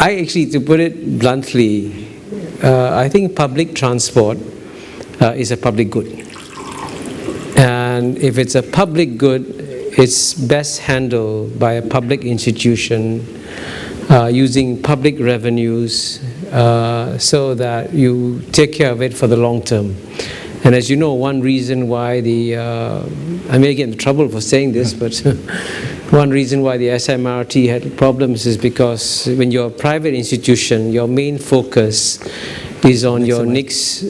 I actually, to put it bluntly, I think public transport is a public good. And if it's a public good, it's best handled by a public institution using public revenues so that you take care of it for the long term. And as you know, one reason why I may get in trouble for saying this, but one reason why the SMRT had problems is because when you're a private institution, your main focus is on your next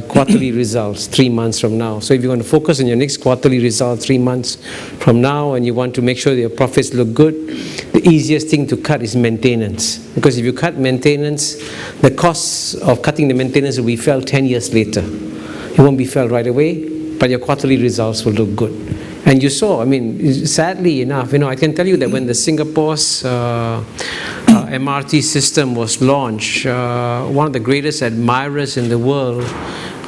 quarterly results 3 months from now. So if you want to focus on your next quarterly results 3 months from now and you want to make sure that your profits look good, the easiest thing to cut is maintenance. Because if you cut maintenance, the costs of cutting the maintenance will be felt 10 years later. It won't be felt right away, but your quarterly results will look good. And you saw, I mean, sadly enough, I can tell you that when the Singapore's MRT system was launched, one of the greatest admirers in the world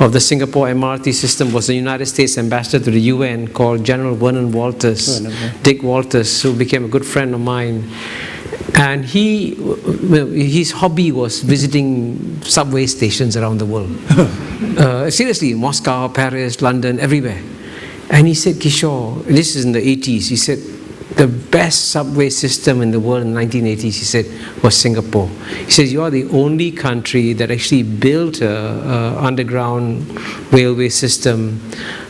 of the Singapore MRT system was the United States ambassador to the UN called General Vernon Walters, Dick Walters, who became a good friend of mine. And his hobby was visiting subway stations around the world. Seriously, Moscow, Paris, London, everywhere. And he said, Kishore, this is in the 80s, he said, the best subway system in the world in the 1980s, he said, was Singapore. He says, you are the only country that actually built an underground railway system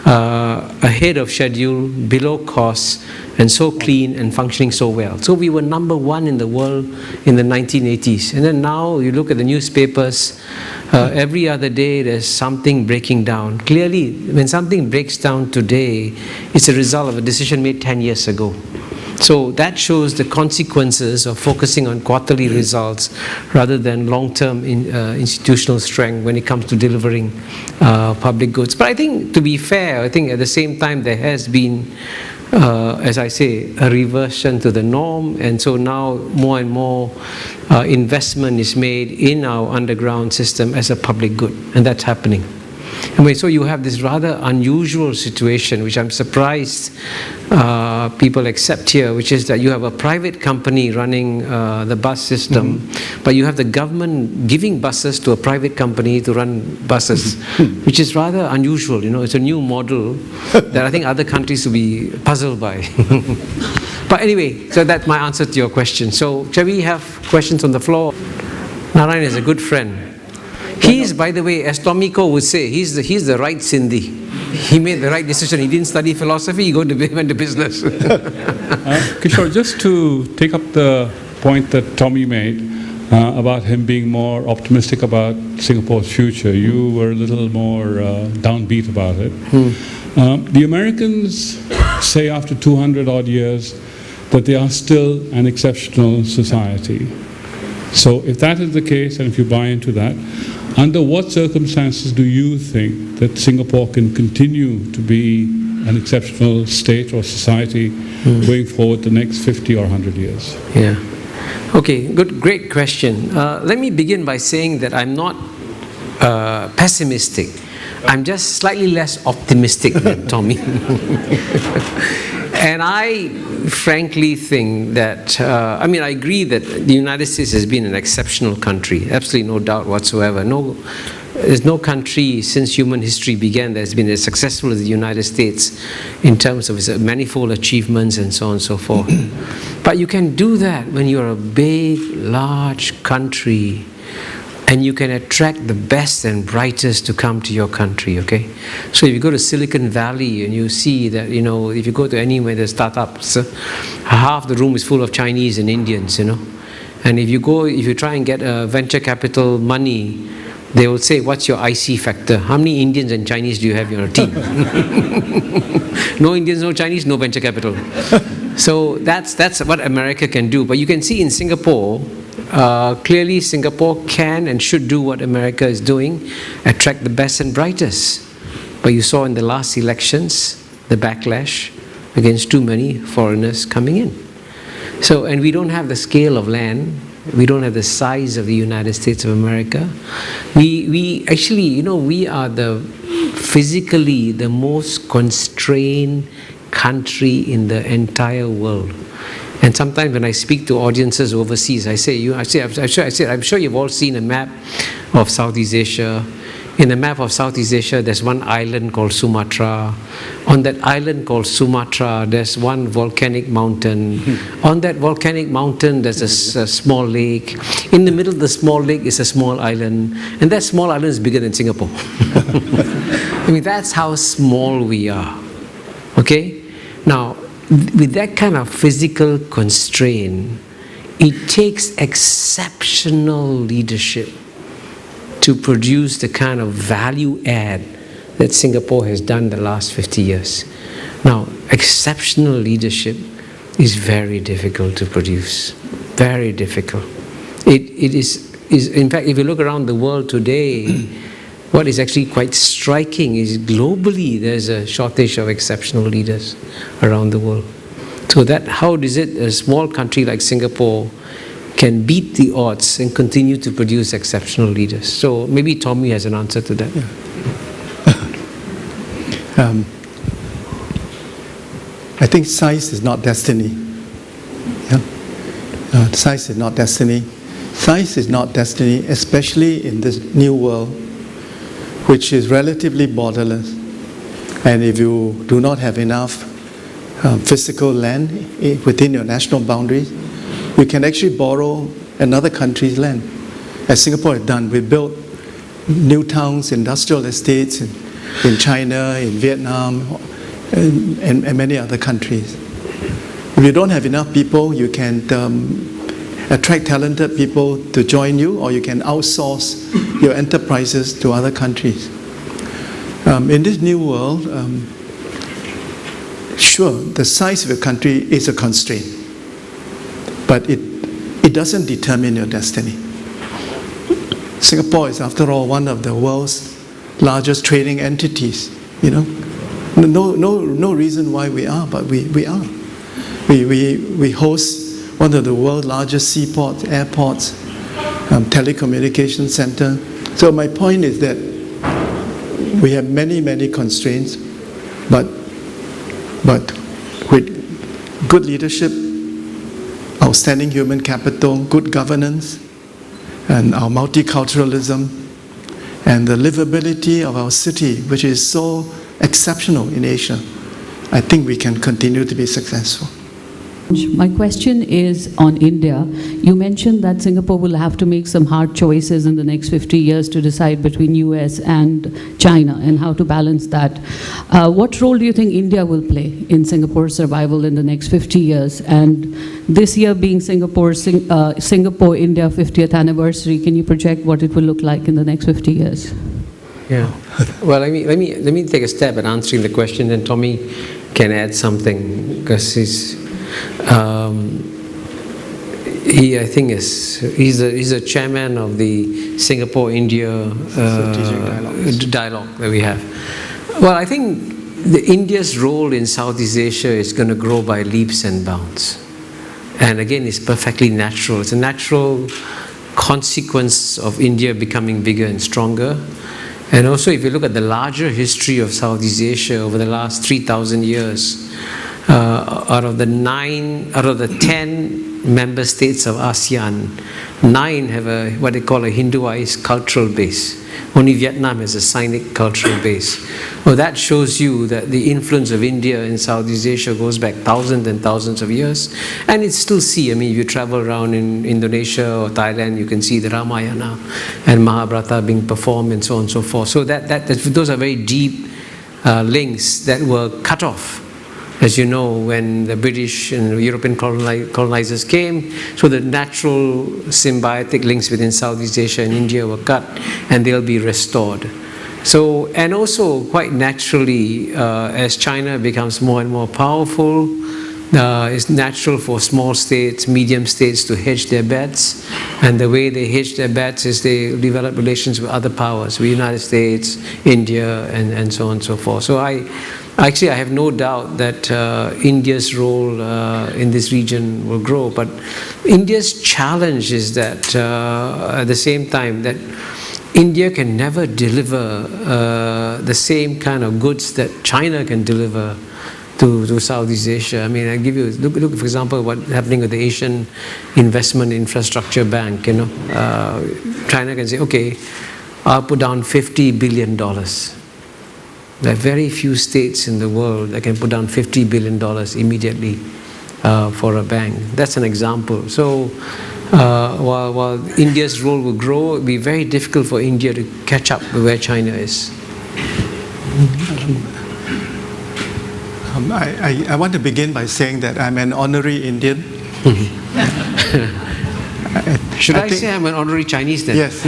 ahead of schedule, below cost, and so clean and functioning so well. So we were number one in the world in the 1980s. And then now you look at the newspapers, every other day there's something breaking down. Clearly, when something breaks down today, it's a result of a decision made 10 years ago. So that shows the consequences of focusing on quarterly results rather than long-term institutional strength when it comes to delivering public goods. But I think, to be fair, I think at the same time there has been, as I say, a reversion to the norm, and so now more and more investment is made in our underground system as a public good, and that's happening. Anyway, so you have this rather unusual situation, which I'm surprised people accept here, which is that you have a private company running the bus system, but you have the government giving buses to a private company to run buses, which is rather unusual. It's a new model that I think other countries will be puzzled by. But anyway, so that's my answer to your question. So shall we have questions on the floor? Narayan is a good friend. He's, by the way, as Tomiko would say, he's the right Sindhi. He made the right decision. He didn't study philosophy, he went to business. Kishore, just to take up the point that Tommy made about him being more optimistic about Singapore's future, you were a little more downbeat about it. The Americans say after 200 odd years that they are still an exceptional society. So if that is the case, and if you buy into that, under what circumstances do you think that Singapore can continue to be an exceptional state or society going forward the next 50 or 100 years? Yeah. Okay, great question. Let me begin by saying that I'm not pessimistic. I'm just slightly less optimistic than Tommy. And I frankly think that, I agree that the United States has been an exceptional country, absolutely no doubt whatsoever. There's no country since human history began that has been as successful as the United States in terms of its manifold achievements and so on and so forth. But you can do that when you're a big, large country and you can attract the best and brightest to come to your country, okay? So if you go to Silicon Valley and you see that, if you go to anywhere, there's startups, half the room is full of Chinese and Indians, And if you try and get venture capital money, they will say, what's your IC factor? How many Indians and Chinese do you have in your team? No Indians, no Chinese, no venture capital. So that's what America can do. But you can see in Singapore, clearly Singapore can and should do what America is doing, attract the best and brightest. But you saw in the last elections, the backlash against too many foreigners coming in. So, and we don't have the scale of land, we don't have the size of the United States of America. We actually, we are physically the most constrained country in the entire world. And sometimes when I speak to audiences overseas, I'm sure you've all seen a map of Southeast Asia. In the map of Southeast Asia, there's one island called Sumatra. On that island called Sumatra, there's one volcanic mountain. On that volcanic mountain, there's a small lake. In the middle of the small lake is a small island. And that small island is bigger than Singapore. I mean, that's how small we are. Okay? Now, with that kind of physical constraint, it takes exceptional leadership to produce the kind of value add that Singapore has done the last 50 years. Now, exceptional leadership is very difficult to produce. Very difficult. It is in fact, if you look around the world today, what is actually quite striking is globally there's a shortage of exceptional leaders around the world. So that, how is it a small country like Singapore can beat the odds and continue to produce exceptional leaders? So maybe Tommy has an answer to that. Yeah. I think size is not destiny. Yeah? Size is not destiny. Size is not destiny, especially in this new world, which is relatively borderless. And if you do not have enough physical land within your national boundaries, you can actually borrow another country's land. As Singapore has done, we built new towns, industrial estates in China, in Vietnam, and many other countries. If you don't have enough people, you can attract talented people to join you, or you can outsource your enterprises to other countries. In this new world, sure, the size of your country is a constraint, but it doesn't determine your destiny. Singapore is, after all, one of the world's largest trading entities. You know, no reason why we are, but we are. We host one of the world's largest seaports, airports, telecommunication center. So my point is that we have many constraints, but with good leadership, outstanding human capital, good governance, and our multiculturalism, and the livability of our city, which is so exceptional in Asia, I think we can continue to be successful. My question is on India. You mentioned that Singapore will have to make some hard choices in the next 50 years to decide between US and China and how to balance that. What role do you think India will play in Singapore's survival in the next 50 years? And this year being Singapore-India 50th anniversary, can you project what it will look like in the next 50 years? Yeah. Well, let me take a stab at answering the question, and Tommy can add something, because he's a chairman of the Singapore-India dialogue that we have. Well, I think India's role in Southeast Asia is going to grow by leaps and bounds. And again, it's perfectly natural. It's a natural consequence of India becoming bigger and stronger. And also, if you look at the larger history of Southeast Asia over the last 3,000 years, out of the 10 member states of ASEAN, 9 have what they call a Hinduized cultural base. Only Vietnam has a Sinic cultural base. Well, that shows you that the influence of India in Southeast Asia goes back thousands and thousands of years. And it's still see, I mean, if you travel around in Indonesia or Thailand, you can see the Ramayana and Mahabharata being performed and so on and so forth. So those are very deep links that were cut off, as you know, when the British and European colonizers came. So the natural symbiotic links within Southeast Asia and India were cut, and they'll be restored. So, and also quite naturally, as China becomes more and more powerful, it's natural for small states, medium states to hedge their bets. And the way they hedge their bets is they develop relations with other powers, with the United States, India, and so on and so forth. So I have no doubt that India's role in this region will grow. But India's challenge is that at the same time that India can never deliver the same kind of goods that China can deliver to Southeast Asia. I mean, I give you, look for example, what's happening with the Asian Investment Infrastructure Bank, China can say, okay, I'll put down $50 billion. There are very few states in the world that can put down $50 billion immediately for a bank. That's an example. So while India's role will grow, it will be very difficult for India to catch up with where China is. I want to begin by saying that I'm an honorary Indian. Should I say I'm an honorary Chinese then? Yes.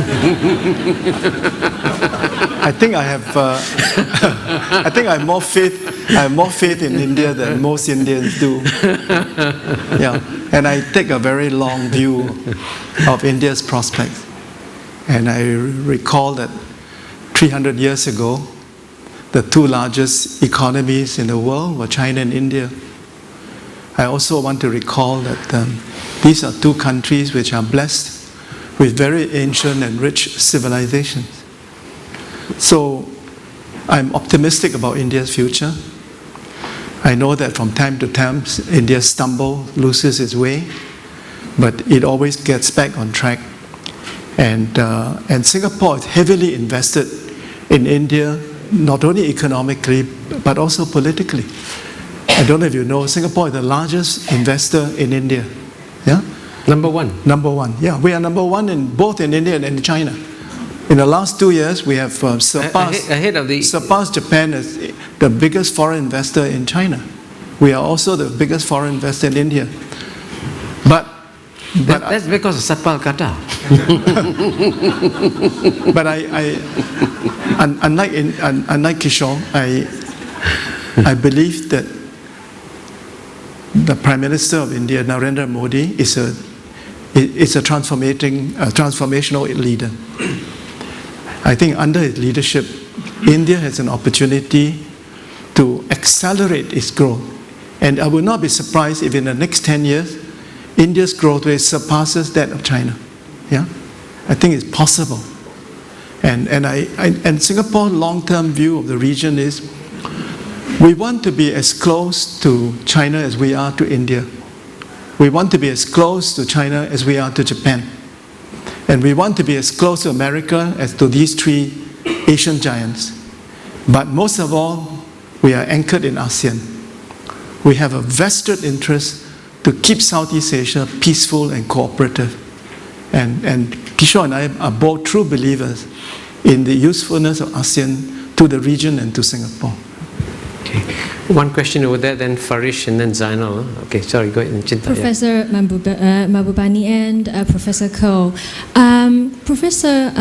I think I have. I think I have more faith in India than most Indians do. Yeah, and I take a very long view of India's prospects. And I recall that 300 years ago, the two largest economies in the world were China and India. I also want to recall that these are two countries which are blessed with very ancient and rich civilizations. So I'm optimistic about India's future. I know that from time to time India stumbles, loses its way, but it always gets back on track. And Singapore is heavily invested in India, not only economically, but also politically. I don't know if you know, Singapore is the largest investor in India. Yeah? Number one. Number one. Yeah, we are number one in both in India and in China. In the last 2 years, we have surpassed Japan as the biggest foreign investor in China. We are also the biggest foreign investor in India. But that's because of Satpal Kata. But unlike Kishore, I believe that the Prime Minister of India, Narendra Modi, is a transformational leader. I think under his leadership, India has an opportunity to accelerate its growth. And I will not be surprised if in the next 10 years, India's growth rate surpasses that of China. Yeah? I think it's possible. And Singapore's long-term view of the region is we want to be as close to China as we are to India. We want to be as close to China as we are to Japan. And we want to be as close to America as to these three Asian giants. But most of all, we are anchored in ASEAN. We have a vested interest to keep Southeast Asia peaceful and cooperative. And Kishore and I are both true believers in the usefulness of ASEAN to the region and to Singapore. Okay. One question over there, then Farish, and then Zainal. Okay, sorry, go ahead. Chinta, Professor Mahbubani and Professor Ko. Professor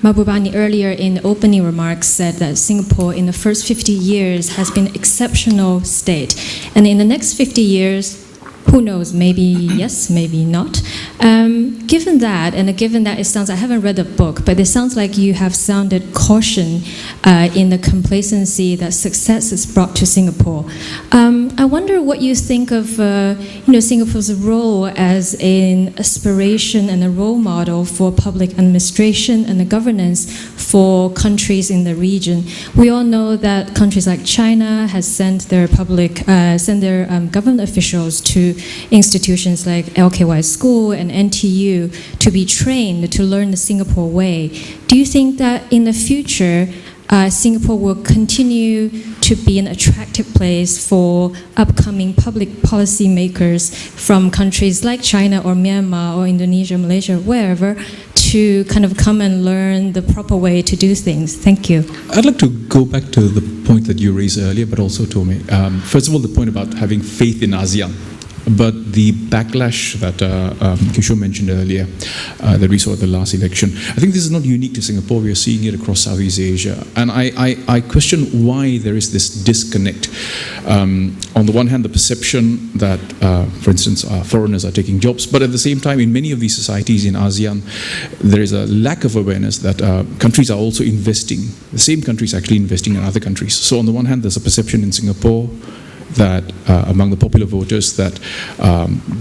Mahbubani earlier in the opening remarks said that Singapore in the first 50 years has been an exceptional state. And in the next 50 years, who knows, maybe yes, maybe not. Given that, and given that it sounds, I haven't read the book, but it sounds like you have sounded caution in the complacency that success has brought to Singapore. I wonder what you think of Singapore's role as an aspiration and a role model for public administration and the governance for countries in the region. We all know that countries like China has sent their government officials to institutions like LKY School and NTU to be trained to learn the Singapore way. Do you think that in the future, Singapore will continue to be an attractive place for upcoming public policy makers from countries like China or Myanmar or Indonesia, Malaysia, wherever, to kind of come and learn the proper way to do things? Thank you. I'd like to go back to the point that you raised earlier, but also Tommy. First of all, the point about having faith in ASEAN. But the backlash that Kishore mentioned earlier, that we saw at the last election, I think this is not unique to Singapore. We are seeing it across Southeast Asia. And I question why there is this disconnect. On the one hand, the perception that, for instance, foreigners are taking jobs, but at the same time, in many of these societies in ASEAN, there is a lack of awareness that countries are also investing. The same countries actually investing in other countries. So on the one hand, there's a perception in Singapore that among the popular voters that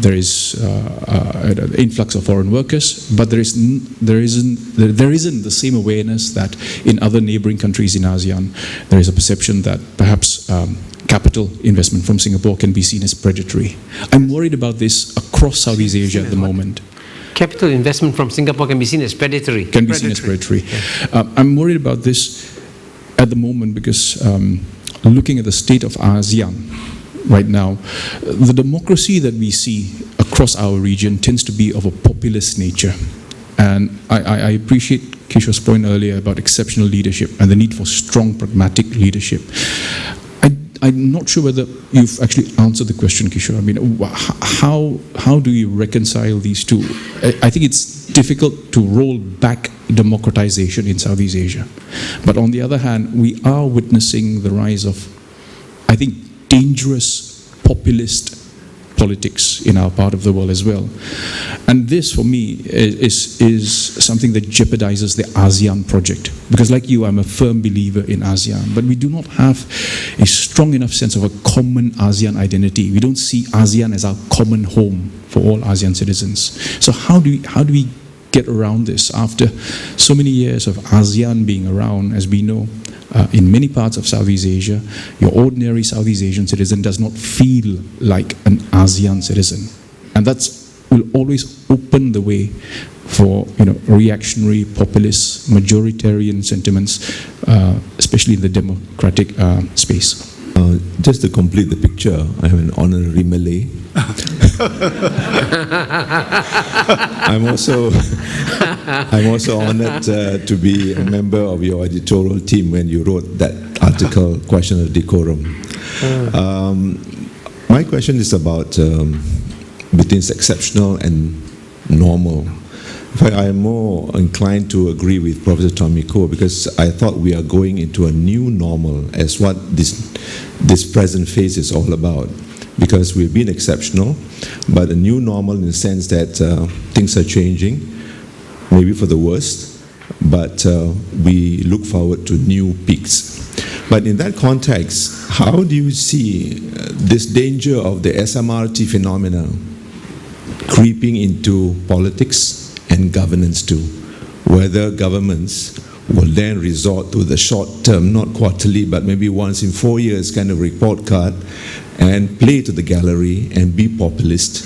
there is an influx of foreign workers, but there isn't the same awareness that in other neighboring countries in ASEAN there is a perception that perhaps capital investment from Singapore can be seen as predatory. I'm worried about this across Southeast Asia at the moment. Capital investment from Singapore can be seen as predatory. Can be seen as predatory. I'm worried about this at the moment because looking at the state of ASEAN right now, the democracy that we see across our region tends to be of a populist nature. And I appreciate Kishore's point earlier about exceptional leadership and the need for strong, pragmatic leadership. I'm not sure whether you've actually answered the question, Kishore. I mean, how do you reconcile these two? I think it's difficult to roll back democratization in Southeast Asia. But on the other hand, we are witnessing the rise of, I think, dangerous populist politics in our part of the world as well. And this, for me, is something that jeopardizes the ASEAN project. Because like you, I'm a firm believer in ASEAN, but we do not have a strong enough sense of a common ASEAN identity. We don't see ASEAN as our common home for all ASEAN citizens. So how do we get around this after so many years of ASEAN being around? As we know, in many parts of Southeast Asia, your ordinary Southeast Asian citizen does not feel like an ASEAN citizen. And that will always open the way for reactionary, populist, majoritarian sentiments, especially in the democratic space. Just to complete the picture, I have an honorary Malay. I'm also honored to be a member of your editorial team when you wrote that article, Question of Decorum. My question is about between exceptional and normal. In fact, I am more inclined to agree with Professor Tommy Koh because I thought we are going into a new normal as what this present phase is all about. Because we've been exceptional, but a new normal in the sense that things are changing, maybe for the worst, but we look forward to new peaks. But in that context, how do you see this danger of the SMRT phenomena creeping into politics and governance too? Whether governments will then resort to the short term, not quarterly, but maybe once in 4 years kind of report card and play to the gallery and be populist.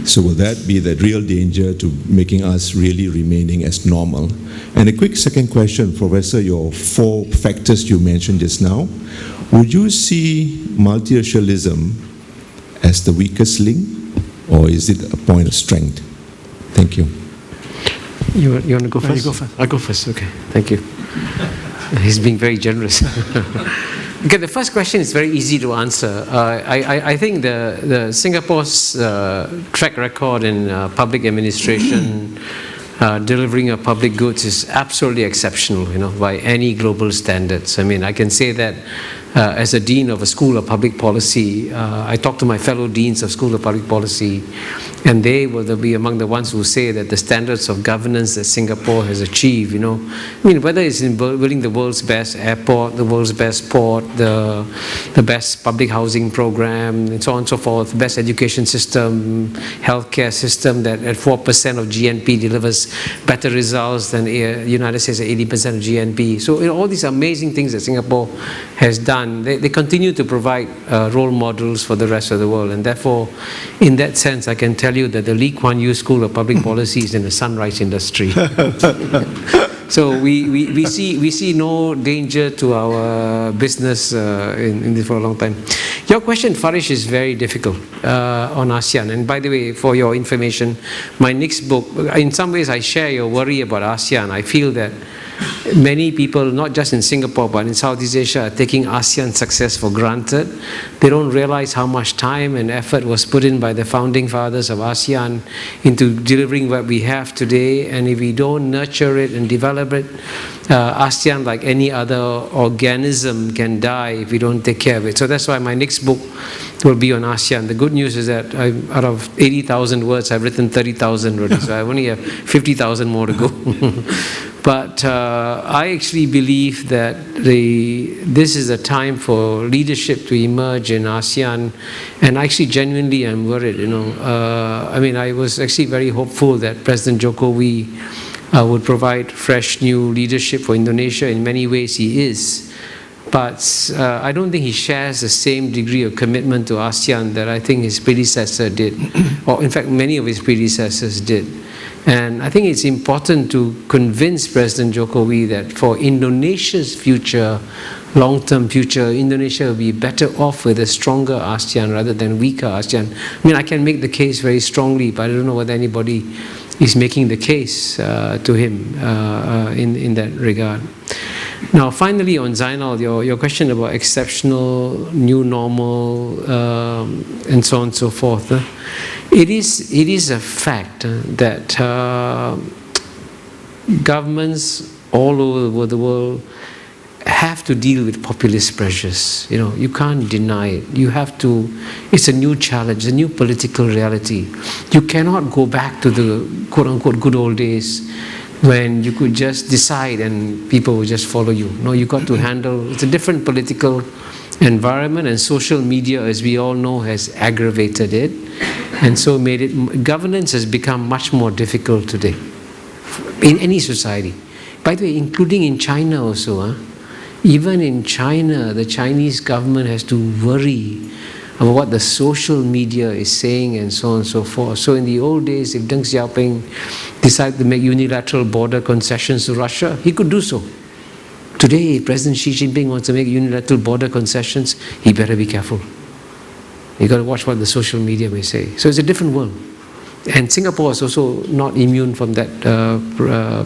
So will that be the real danger to making us really remaining as normal? And a quick second question, Professor, your 4 factors you mentioned just now, would you see multiracialism as the weakest link, or is it a point of strength? Thank you. You want to go first? You go first. I'll go first, okay. Thank you. He's being very generous. Okay, the first question is very easy to answer. I think the Singapore's track record in public administration, delivering of public goods is absolutely exceptional, by any global standards. I mean, I can say that as a dean of a school of public policy, I talk to my fellow deans of school of public policy, and they will be among the ones who say that the standards of governance that Singapore has achieved, I mean, whether it's in building the world's best airport, the world's best port, the best public housing program, and so on and so forth, the best education system, healthcare system that at 4% of GNP delivers better results than the United States at 80% of GNP. So all these amazing things that Singapore has done, they continue to provide role models for the rest of the world. And therefore, in that sense, I can tell you that the Lee Kuan Yew School of Public Policy is in the sunrise industry. So we see no danger to our business in this for a long time. Your question, Farish, is very difficult on ASEAN. And by the way, for your information, my next book, in some ways I share your worry about ASEAN. I feel that many people, not just in Singapore, but in Southeast Asia, are taking ASEAN success for granted. They don't realize how much time and effort was put in by the founding fathers of ASEAN into delivering what we have today. And if we don't nurture it and develop it, ASEAN, like any other organism, can die if we don't take care of it. So that's why my next book will be on ASEAN. The good news is that out of 80,000 words, I've written 30,000 already, so I only have 50,000 more to go. But I actually believe that this is a time for leadership to emerge in ASEAN, and actually genuinely I'm worried, I mean, I was actually very hopeful that President Jokowi would provide fresh new leadership for Indonesia. In many ways he is. but I don't think he shares the same degree of commitment to ASEAN that I think his predecessor did, or in fact many of his predecessors did. And I think it's important to convince President Jokowi that for Indonesia's future, long-term future, Indonesia will be better off with a stronger ASEAN rather than weaker ASEAN. I mean, I can make the case very strongly, but I don't know whether anybody is making the case to him in that regard. Now, finally, on Zainal, your question about exceptional, new normal, and so on and so forth. It is a fact that governments all over the world have to deal with populist pressures. You know, you can't deny it. You have to. It's a new challenge, a new political reality. You cannot go back to the quote-unquote good old days when you could just decide and people would just follow you. No, you got to handle. It's a different political environment, and social media, as we all know, has aggravated it, and so made it. Governance has become much more difficult today in any society. By the way, including in China also. Even in China, the Chinese government has to worry about what the social media is saying and so on and so forth. So in the old days, if Deng Xiaoping decided to make unilateral border concessions to Russia, he could do so. Today, President Xi Jinping wants to make unilateral border concessions, he better be careful. You got to watch what the social media may say. So it's a different world. And Singapore is also not immune from that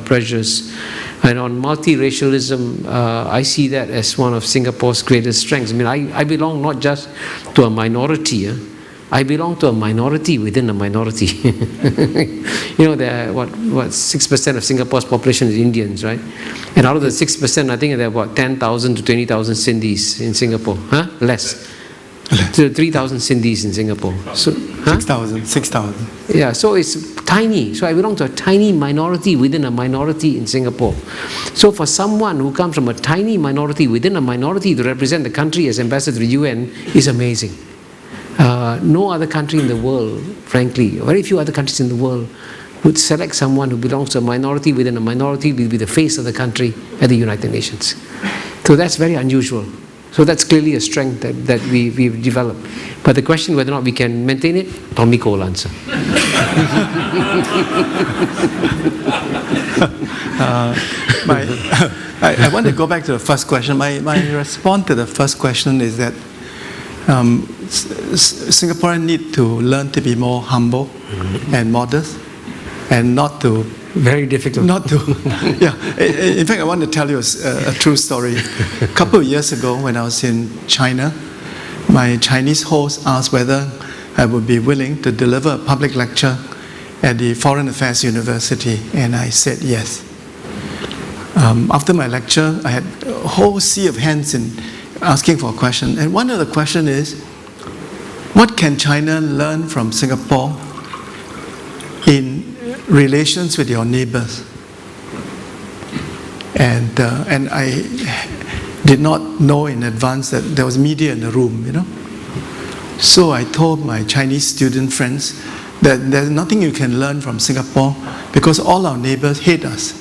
pressures. And on multiracialism, I see that as one of Singapore's greatest strengths. I mean, I belong not just to a minority. I belong to a minority within a minority. You know, there are, what 6% of Singapore's population is Indians, right? And out of the 6%, I think there are about 10,000 to 20,000 Sindhis in Singapore. Less. 3,000 Sindhis in Singapore. So, 6,000. Yeah, so it's tiny. So I belong to a tiny minority within a minority in Singapore. So for someone who comes from a tiny minority within a minority to represent the country as ambassador to the UN is amazing. No other country in the world, frankly, very few other countries in the world would select someone who belongs to a minority within a minority to be the face of the country at the United Nations. So that's very unusual. So that's clearly a strength that we've developed. But the question whether or not we can maintain it, Tommy Cole will answer. I want to go back to the first question. My response to the first question is that Singaporeans need to learn to be more humble and modest, and not to... Very difficult. Not to... Yeah. In fact, I want to tell you a true story. A couple of years ago, when I was in China, my Chinese host asked whether I would be willing to deliver a public lecture at the Foreign Affairs University, and I said yes. After my lecture, I had a whole sea of hands in asking for a question, and one of the questions is, what can China learn from Singapore in relations with your neighbors? And I did not know in advance that there was media in the room, you know. So I told my Chinese student friends that there's nothing you can learn from Singapore because all our neighbors hate us.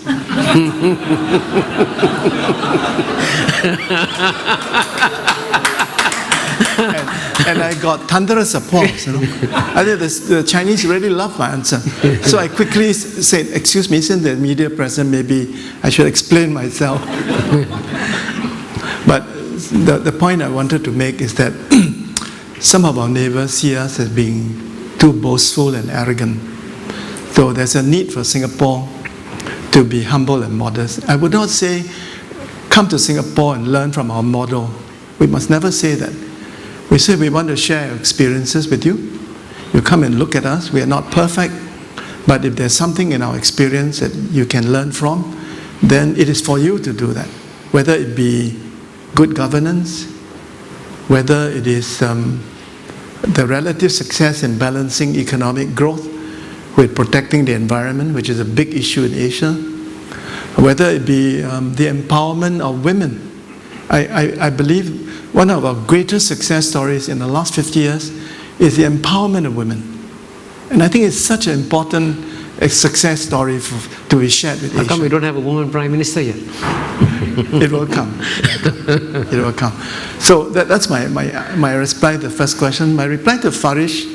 And I got thunderous applause. You know? I think the Chinese really loved my answer. So I quickly said, excuse me, since there's media present, maybe I should explain myself. But the point I wanted to make is that some of our neighbors see us as being too boastful and arrogant. So there's a need for Singapore to be humble and modest. I would not say, come to Singapore and learn from our model. We must never say that. We say we want to share our experiences with you. You come and look at us. We are not perfect, but if there's something in our experience that you can learn from, then it is for you to do that. Whether it be good governance, whether it is the relative success in balancing economic growth with protecting the environment, which is a big issue in Asia, whether it be the empowerment of women. I believe one of our greatest success stories in the last 50 years is the empowerment of women. And I think it's such an important success story to be shared with Asia. How come we don't have a woman prime minister yet? It will come. It will come. So that's my reply to the first question. My reply to Farish,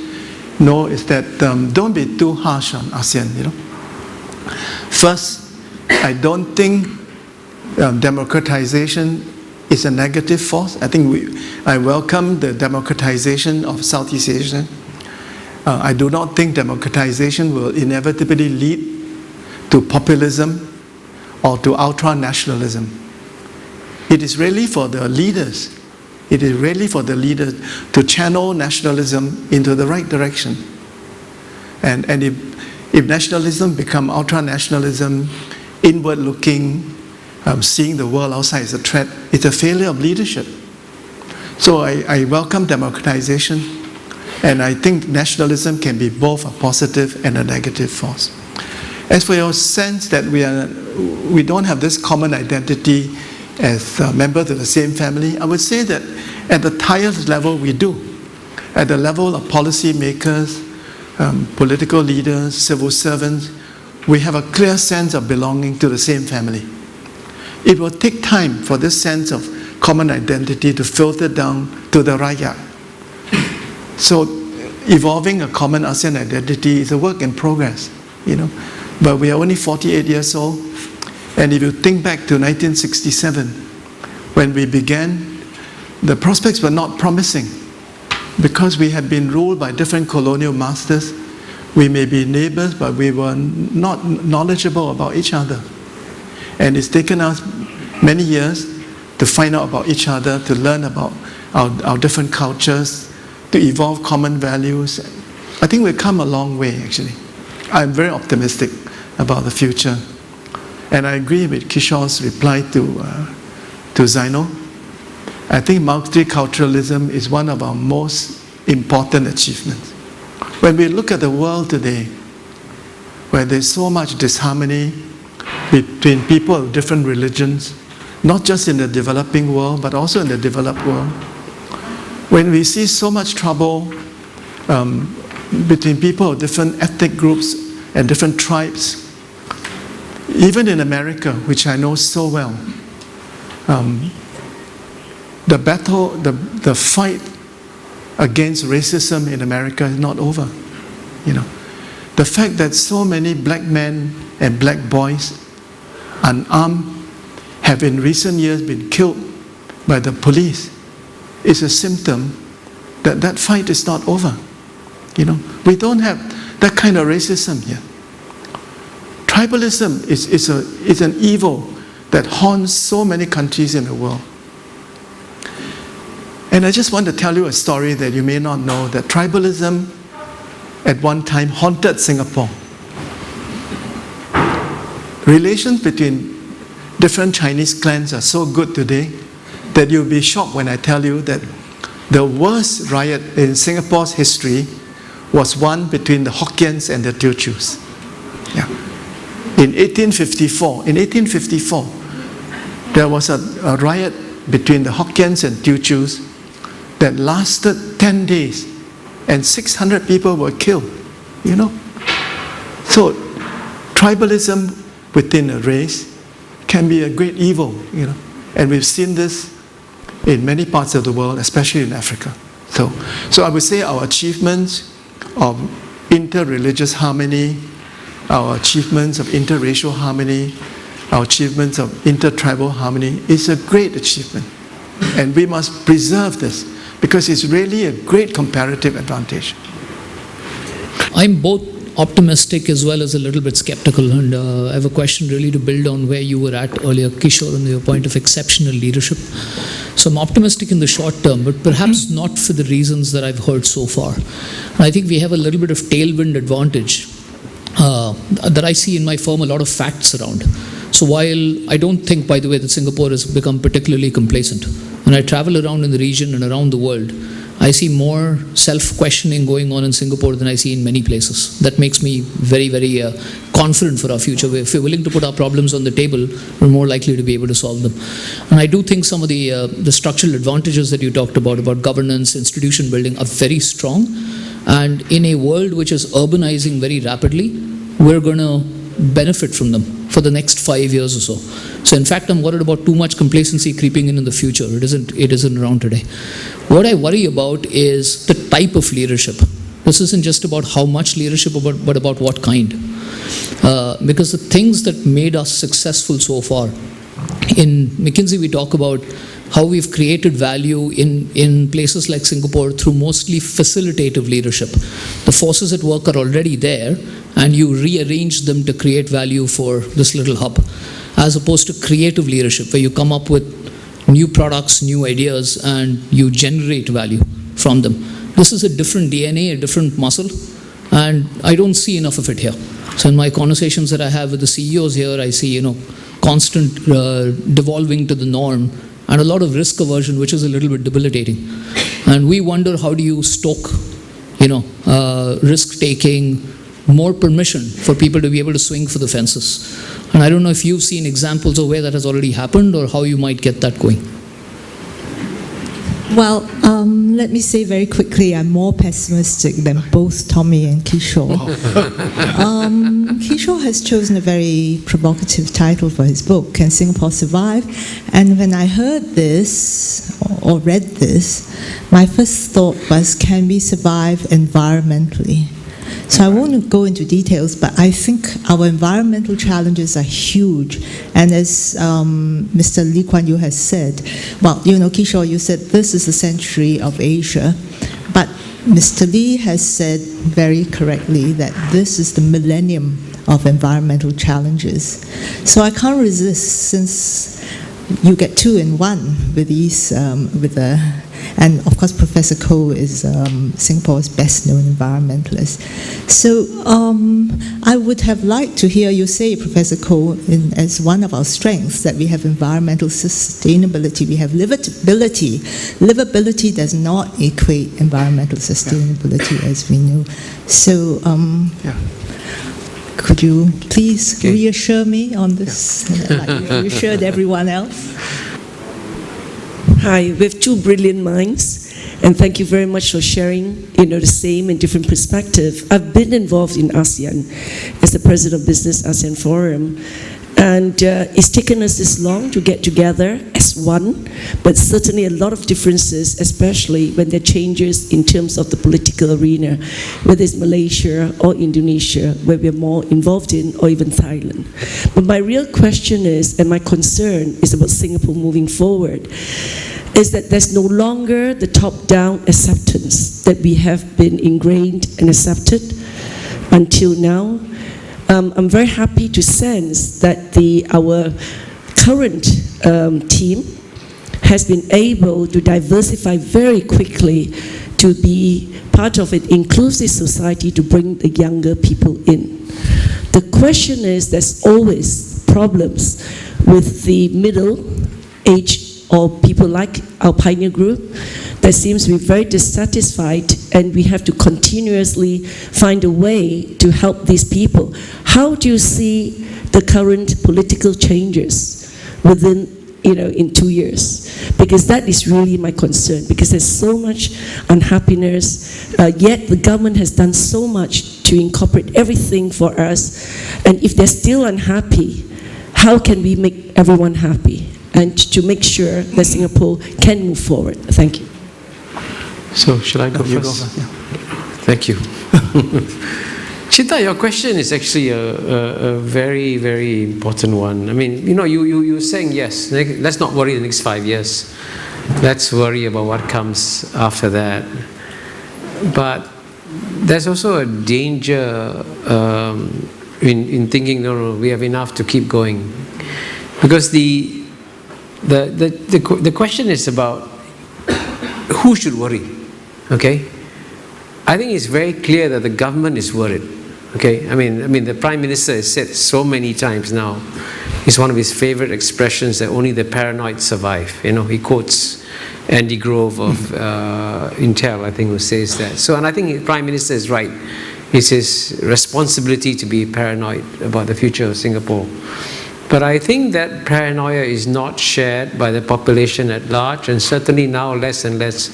no, is that don't be too harsh on ASEAN, you know. First, I don't think democratization is a negative force. I think I welcome the democratization of Southeast Asia. I do not think democratization will inevitably lead to populism or to ultra-nationalism. It is really for the leaders. It is really for the leaders to channel nationalism into the right direction. And if nationalism become ultra-nationalism, inward-looking, seeing the world outside as a threat, it's a failure of leadership. So I welcome democratization, and I think nationalism can be both a positive and a negative force. As for your sense that we don't have this common identity as members of the same family, I would say that at the highest level we do. At the level of policy makers, political leaders, civil servants, we have a clear sense of belonging to the same family. It will take time for this sense of common identity to filter down to the Riot. So evolving a common ASEAN identity is a work in progress, you know. But we are only 48 years old, and if you think back to 1967, when we began, the prospects were not promising because we had been ruled by different colonial masters. We may be neighbors, but we were not knowledgeable about each other. And it's taken us many years to find out about each other, to learn about our different cultures, to evolve common values. I think we've come a long way, actually. I'm very optimistic about the future. And I agree with Kishore's reply to Zainul. I think multiculturalism is one of our most important achievements. When we look at the world today, where there's so much disharmony between people of different religions, not just in the developing world, but also in the developed world, when we see so much trouble between people of different ethnic groups and different tribes, even in America, which I know so well, the fight against racism in America is not over. You know, the fact that so many black men and black boys, unarmed, have in recent years been killed by the police is a symptom that that fight is not over. You know, we don't have that kind of racism here. Tribalism is an evil that haunts so many countries in the world. And I just want to tell you a story that you may not know, that tribalism at one time haunted Singapore. Relations between different Chinese clans are so good today that you'll be shocked when I tell you that the worst riot in Singapore's history was one between the Hokkiens and the Teochews. Yeah. In 1854, there was a riot between the Hokkiens and Teochews that lasted 10 days, and 600 people were killed, you know. So tribalism within a race can be a great evil, you know. And we've seen this in many parts of the world, especially in Africa. So I would say our achievements of inter-religious harmony, our achievements of interracial harmony, our achievements of inter-tribal harmony is a great achievement. And we must preserve this because it's really a great comparative advantage. I'm both optimistic as well as a little bit skeptical, and I have a question really to build on where you were at earlier, Kishore, on your point of exceptional leadership. So I'm optimistic in the short term, but perhaps not for the reasons that I've heard so far. And I think we have a little bit of tailwind advantage that I see in my firm a lot of facts around. So while I don't think, by the way, that Singapore has become particularly complacent, when I travel around in the region and around the world, I see more self-questioning going on in Singapore than I see in many places. That makes me very, very confident for our future. If we're willing to put our problems on the table, we're more likely to be able to solve them. And I do think some of the structural advantages that you talked about governance, institution building, are very strong. And in a world which is urbanizing very rapidly, we're going to benefit from them. for the next 5 years or so. So in fact, I'm worried about too much complacency creeping in the future. It isn't around today. What I worry about is the type of leadership. This isn't just about how much leadership, but about what kind. Because the things that made us successful so far, in McKinsey we talk about how we've created value in places like Singapore through mostly facilitative leadership. The forces at work are already there, and you rearrange them to create value for this little hub, as opposed to creative leadership, where you come up with new products, new ideas, and you generate value from them. This is a different DNA, a different muscle, and I don't see enough of it here. So in my conversations that I have with the CEOs here, I see, constant devolving to the norm, and a lot of risk aversion, which is a little bit debilitating. And we wonder, how do you stoke, risk-taking, more permission for people to be able to swing for the fences. And I don't know if you've seen examples of where that has already happened, or how you might get that going. Well, let me say very quickly, I'm more pessimistic than both Tommy and Kishore. Kishore has chosen a very provocative title for his book, Can Singapore Survive? And when I heard this, or read this, my first thought was, can we survive environmentally? So I won't go into details, but I think our environmental challenges are huge. And as Mr. Lee Kuan Yew has said, well, Kishore, you said this is the century of Asia, but Mr. Lee has said very correctly that this is the millennium of environmental challenges. So I can't resist, since you get two in one with these, and of course Professor Koh is Singapore's best known environmentalist. So I would have liked to hear you say, Professor Koh, as one of our strengths, that we have environmental sustainability, we have livability. Livability does not equate environmental sustainability, as we know. So could you please reassure me on this, like you reassured everyone else? Hi, we have two brilliant minds, and thank you very much for sharing, the same and different perspective. I've been involved in ASEAN as the president of Business ASEAN Forum, and it's taken us this long to get together as one, but certainly a lot of differences, especially when there are changes in terms of the political arena, whether it's Malaysia or Indonesia, where we're more involved in, or even Thailand. But my real question is, and my concern is about Singapore moving forward, is that there's no longer the top-down acceptance that we have been ingrained and accepted until now. I'm very happy to sense that our current team has been able to diversify very quickly to be part of an inclusive society, to bring the younger people in. The question is, there's always problems with the middle age, or people like our pioneer group, that seems to be very dissatisfied, and we have to continuously find a way to help these people. How do you see the current political changes within, in 2 years? Because that is really my concern, because there's so much unhappiness, yet the government has done so much to incorporate everything for us, and if they're still unhappy, how can we make everyone happy? And to make sure that Singapore can move forward. Thank you. So, shall I go first? You go first, yeah. Thank you. Chita, your question is actually a very, very important one. I mean, you're saying, yes, let's not worry the next 5 years. Let's worry about what comes after that. But there's also a danger in thinking, no, we have enough to keep going. Because the question is about who should worry, okay? I think it's very clear that the government is worried, okay? I mean, the Prime Minister has said so many times now, it's one of his favorite expressions that only the paranoid survive. He quotes Andy Grove of Intel, I think, who says that. So, and I think the Prime Minister is right. It's his responsibility to be paranoid about the future of Singapore. But I think that paranoia is not shared by the population at large, and certainly now less and less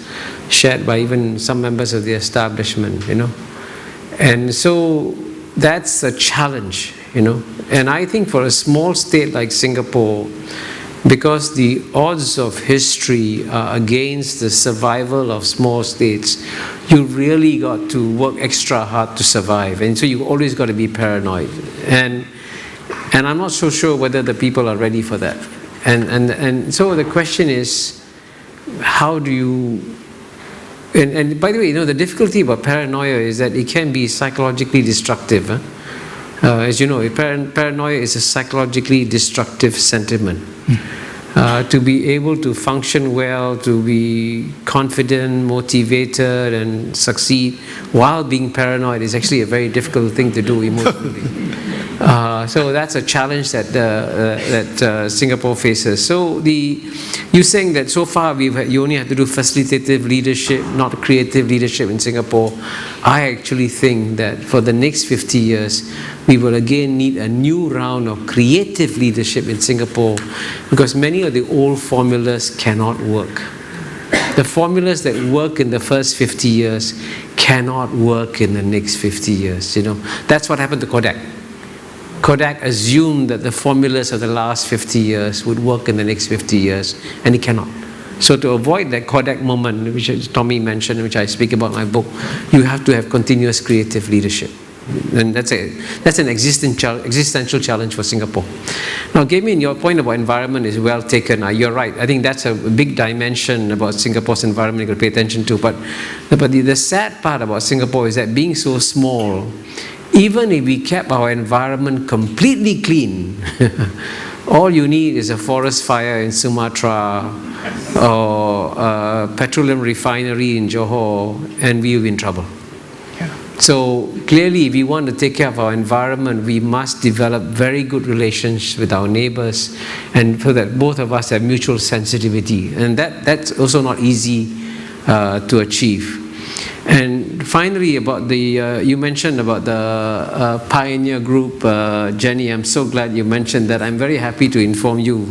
shared by even some members of the establishment, And so that's a challenge, And I think for a small state like Singapore, because the odds of history are against the survival of small states, you really got to work extra hard to survive. And so you always got to be paranoid. And I'm not so sure whether the people are ready for that. And so the question is, how do you... And by the way, the difficulty about paranoia is that it can be psychologically destructive. As you know, paranoia is a psychologically destructive sentiment. To be able to function well, to be confident, motivated, and succeed while being paranoid is actually a very difficult thing to do emotionally. So that's a challenge that Singapore faces. So you're saying that so far you only have to do facilitative leadership, not creative leadership in Singapore. I actually think that for the next 50 years, we will again need a new round of creative leadership in Singapore, because many of the old formulas cannot work. The formulas that work in the first 50 years cannot work in the next 50 years. That's what happened to Kodak. Kodak assumed that the formulas of the last 50 years would work in the next 50 years, and it cannot. So to avoid that Kodak moment, which Tommy mentioned, which I speak about in my book, you have to have continuous creative leadership. And that's an existential challenge for Singapore. Now, Gaming, your point about environment is well taken. You're right. I think that's a big dimension about Singapore's environment you've got to pay attention to. But the sad part about Singapore is that being so small, even if we kept our environment completely clean, all you need is a forest fire in Sumatra or a petroleum refinery in Johor, and we'll be in trouble. So clearly, if we want to take care of our environment, we must develop very good relations with our neighbors, and so that both of us have mutual sensitivity. And that's also not easy to achieve. And finally, about you mentioned about the pioneer group, Jenny. I'm so glad you mentioned that. I'm very happy to inform you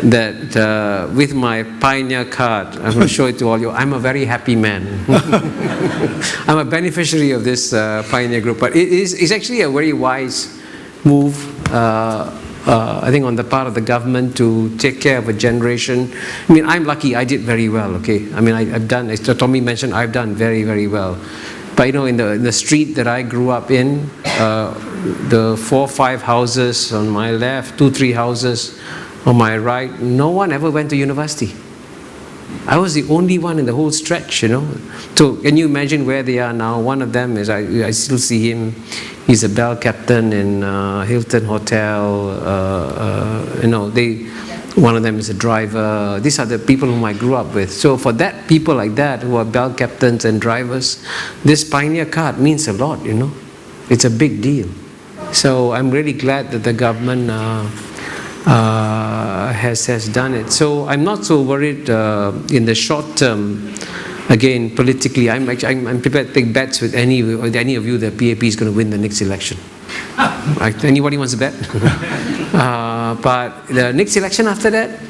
that with my pioneer card, I'm going to show it to all you. I'm a very happy man. I'm a beneficiary of this pioneer group, but it's actually a very wise move. I think on the part of the government to take care of a generation. I mean, I'm lucky. I did very well. Okay. I mean, I've done. As Tommy mentioned, I've done very, very well. But in the street that I grew up in, the 4 or 5 houses on my left, 2 or 3 houses on my right, no one ever went to university. I was the only one in the whole stretch. So can you imagine where they are now? One of them is I still see him. He's a bell captain in Hilton Hotel. One of them is a driver. These are the people whom I grew up with. So for people like that who are bell captains and drivers, this pioneer card means a lot. It's a big deal. So I'm really glad that the government has done it. So I'm not so worried in the short term. Again, politically, I'm prepared to take bets with any of you that PAP is going to win the next election. Right? Anybody wants to bet? But the next election after that,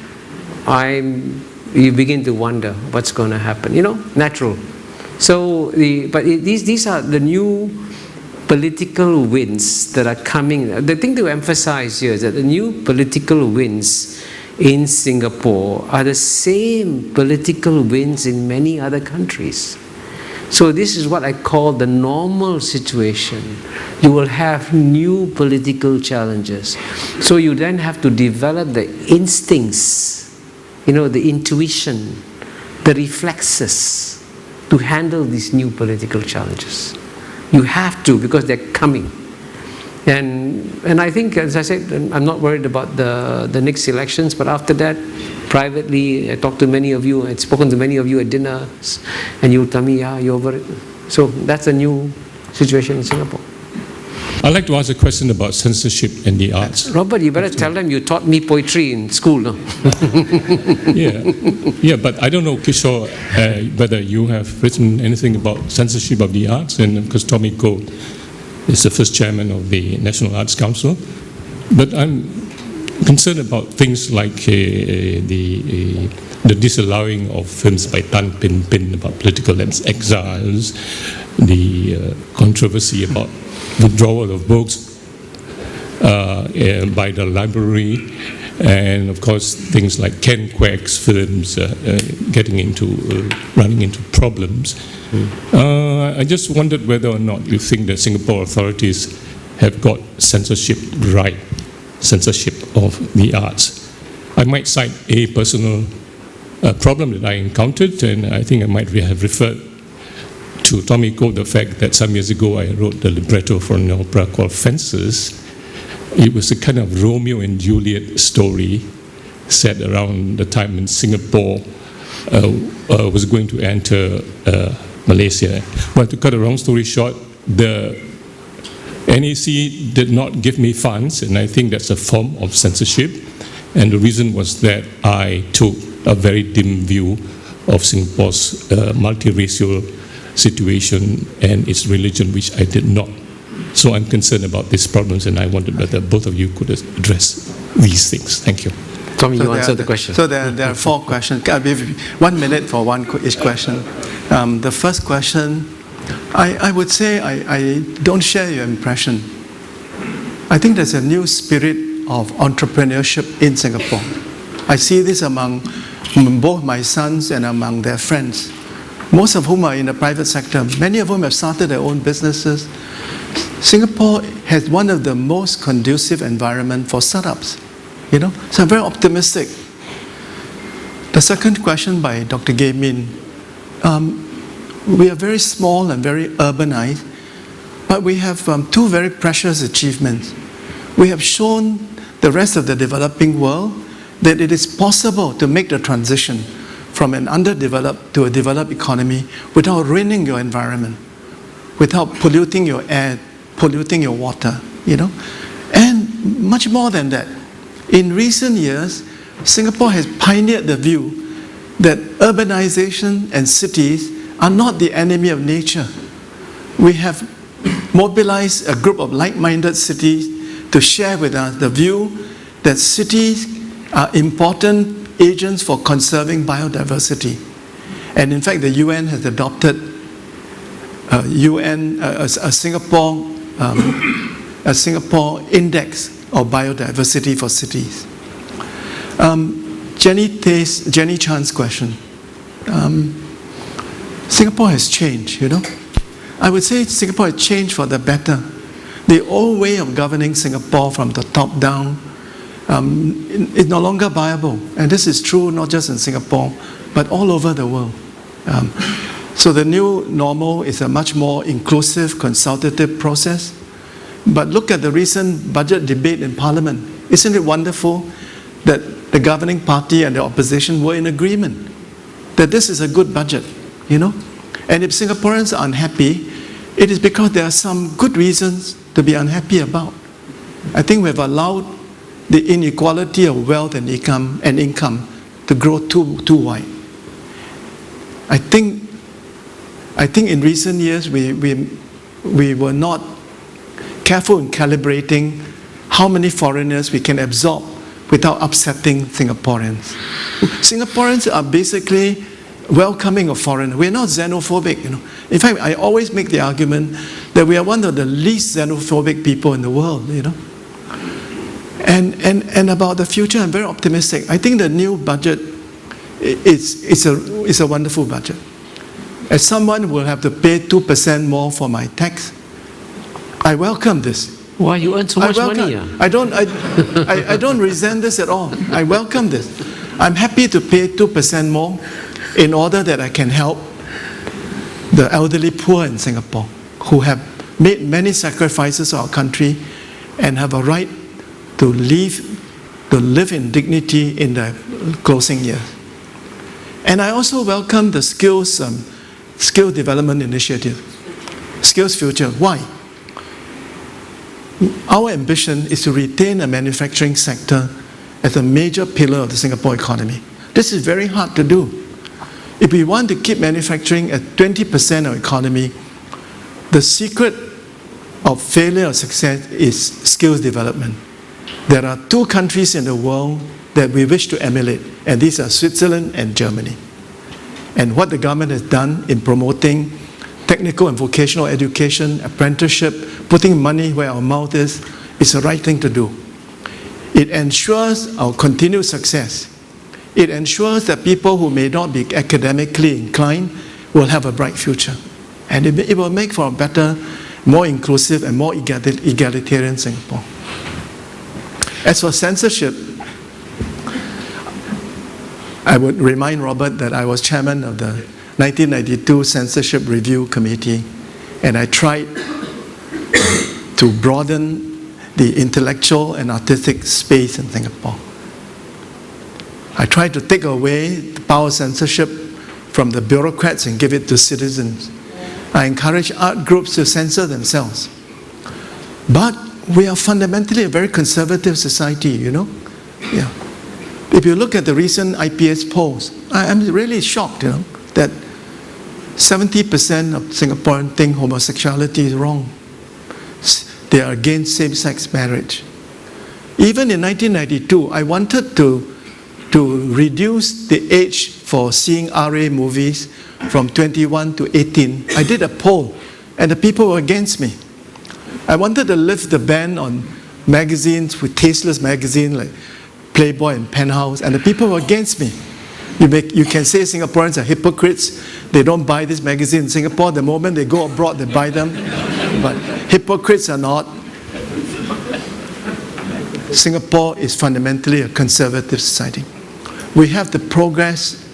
you begin to wonder what's going to happen. Natural. So, these are the new political winds that are coming. The thing to emphasize here is that the new political winds in Singapore are the same political winds in many other countries. So this is what I call the normal situation. You will have new political challenges. So you then have to develop the instincts, the intuition, the reflexes to handle these new political challenges. You have to, because they're coming. And I think, as I said, I'm not worried about the next elections, but after that, privately, I talked to many of you, I'd spoken to many of you at dinners, and you'll tell me, yeah, you're over it. So that's a new situation in Singapore. I'd like to ask a question about censorship in the arts. Robert, you better tell them you taught me poetry in school, no? Yeah, but I don't know, Kishore, whether you have written anything about censorship of the arts, and because Tommy Goh is the first chairman of the National Arts Council. But I'm concerned about things like the disallowing of films by Tan Pin Pin about political exiles, the controversy about withdrawal of books. by the library, and of course things like Ken Kwek's films running into problems. I just wondered whether or not you think that Singapore authorities have got censorship right, censorship of the arts. I might cite a personal problem that I encountered, and I think I might have referred to Tommy Koh the fact that some years ago I wrote the libretto for an opera called Fences. It was a kind of Romeo and Juliet story set around the time when Singapore was going to enter Malaysia. Well, to cut a long story short, the NEC did not give me funds, and I think that's a form of censorship. And the reason was that I took a very dim view of Singapore's multiracial situation and its religion, which I did not. So I'm concerned about these problems, and I wondered whether both of you could address these things. Thank you. Tommy, you answer the question. So there are 4 questions. I'll give you 1 minute for each question. The first question, I would say I don't share your impression. I think there's a new spirit of entrepreneurship in Singapore. I see this among both my sons and among their friends, most of whom are in the private sector. Many of whom have started their own businesses. Singapore has one of the most conducive environment for startups. So I'm very optimistic. The second question by Dr. Gay Min. We are very small and very urbanized, but we have 2 very precious achievements. We have shown the rest of the developing world that it is possible to make the transition from an underdeveloped to a developed economy without ruining your environment, without polluting your air, polluting your water, And much more than that, in recent years, Singapore has pioneered the view that urbanization and cities are not the enemy of nature. We have mobilized a group of like-minded cities to share with us the view that cities are important agents for conserving biodiversity. And in fact, the UN has adopted a Singapore Index of Biodiversity for cities. Jenny Chan's question. Singapore has changed, I would say Singapore has changed for the better. The old way of governing Singapore from the top down is no longer viable. And this is true not just in Singapore, but all over the world. So the new normal is a much more inclusive, consultative process. But look at the recent budget debate in Parliament. Isn't it wonderful that the governing party and the opposition were in agreement that this is a good budget, And if Singaporeans are unhappy, it is because there are some good reasons to be unhappy about. I think we have allowed the inequality of wealth and income to grow too wide. I think in recent years we were not careful in calibrating how many foreigners we can absorb without upsetting Singaporeans. Singaporeans are basically welcoming of foreigners. We're not xenophobic, In fact, I always make the argument that we are one of the least xenophobic people in the world, And about the future, I'm very optimistic. I think the new budget is a wonderful budget. As someone who will have to pay 2% more for my tax, I welcome this. Why you earn so much money? I don't resent this at all. I welcome this. I'm happy to pay 2% more in order that I can help the elderly poor in Singapore who have made many sacrifices for our country and have a right to live in dignity in the closing years. And I also welcome the skill development initiative, Skills Future. Why? Our ambition is to retain a manufacturing sector as a major pillar of the Singapore economy. This is very hard to do. If we want to keep manufacturing at 20% of the economy, the secret of failure or success is skills development. There are 2 countries in the world that we wish to emulate, and these are Switzerland and Germany. And what the government has done in promoting technical and vocational education, apprenticeship, putting money where our mouth is it's the right thing to do. It ensures our continued success. It ensures that people who may not be academically inclined will have a bright future. And it will make for a better, more inclusive and more egalitarian Singapore. As for censorship, I would remind Robert that I was chairman of the 1992 Censorship Review Committee, and I tried to broaden the intellectual and artistic space in Singapore. I tried to take away the power of censorship from the bureaucrats and give it to citizens. I encourage art groups to censor themselves. But we are fundamentally a very conservative society, you know? Yeah. If you look at the recent IPS polls, I'm really shocked, you know, that 70% of Singaporeans think homosexuality is wrong. They are against same-sex marriage. Even in 1992, I wanted to reduce the age for seeing RA movies from 21 to 18. I did a poll, and the people were against me. I wanted to lift the ban on magazines with tasteless magazines like Playboy and Penthouse, and the people were against me. You can say Singaporeans are hypocrites. They don't buy this magazine in Singapore. The moment they go abroad, they buy them. But hypocrites are not. Singapore is fundamentally a conservative society. We have to progress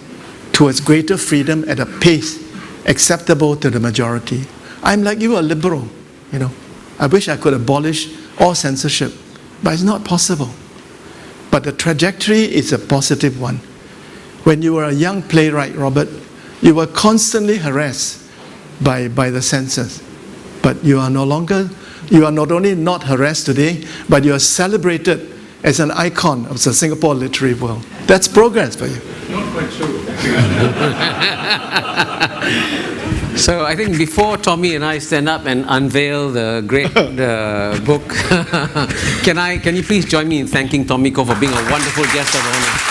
towards greater freedom at a pace acceptable to the majority. I'm like you, a liberal, you know. I wish I could abolish all censorship, but it's not possible. But the trajectory is a positive one. When you were a young playwright, Robert, you were constantly harassed by the censors. But you are no longer, you are not only not harassed today, but you are celebrated as an icon of the Singapore literary world. That's progress for you. Not quite true. So I think before Tommy and I stand up and unveil the great book, can you please join me in thanking Tommy Koh for being a wonderful guest of honor?